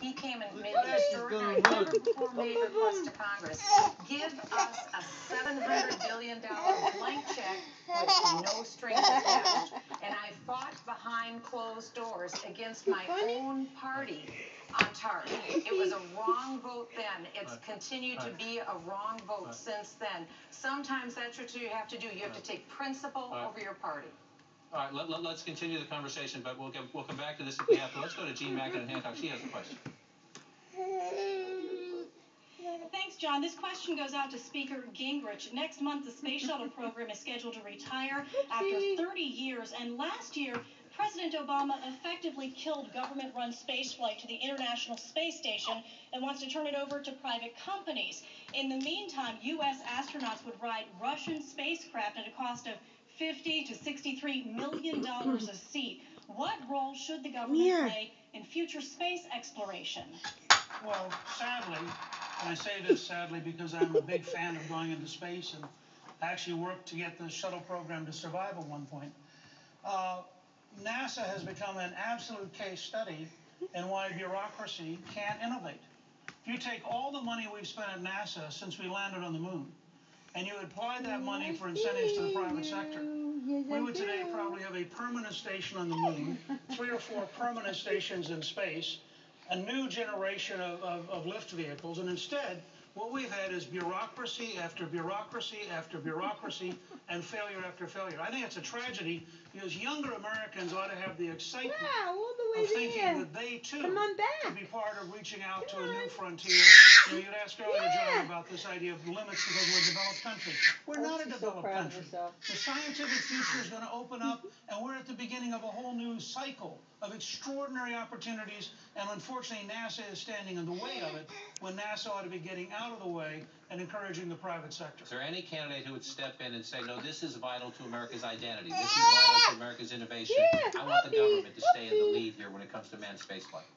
He came and made the extraordinary, never before made request to Congress. Give us a $700 billion blank check with no strings attached. And I fought behind closed doors against my own party on TARP. It was a wrong vote then. It's continued to be a wrong vote since then. Sometimes that's what you have to do. You have to take principle over your party. All right, let's continue the conversation, but we'll come back to this if we have to. Let's go to Jean Mackin in Hancock. She has a question. Thanks, John. This question goes out to Speaker Gingrich. Next month, the Space Shuttle program is scheduled to retire after 30 years. And last year, President Obama effectively killed government-run spaceflight to the International Space Station and wants to turn it over to private companies. In the meantime, U.S. astronauts would ride Russian spacecraft at a cost of $50 to $63 million a seat. What role should the government play in future space exploration? Well, sadly, and I say this sadly because I'm a big fan of going into space and actually worked to get the shuttle program to survive at one point. NASA has become an absolute case study in why bureaucracy can't innovate. If you take all the money we've spent at NASA since we landed on the moon, and you apply that money for incentives to the private sector, we would today probably have a permanent station on the moon, 3 or 4 permanent stations in space, a new generation of lift vehicles, and instead, what we've had is bureaucracy after bureaucracy after bureaucracy and failure after failure. I think it's a tragedy because younger Americans ought to have the excitement of thinking that they too could be part of reaching out to a new frontier. You know, you'd asked earlier, John, about this idea of limits because we're a developed country. We're not a developed country. The scientific future is going to open up, and we're at the beginning of a whole new cycle of extraordinary opportunities, and unfortunately NASA is standing in the way of it when NASA ought to be getting out of the way and encouraging the private sector. Is there any candidate who would step in and say, no, this is vital to America's identity, this is vital to America's innovation, I want the government to stay in the lead here when it comes to manned spaceflight?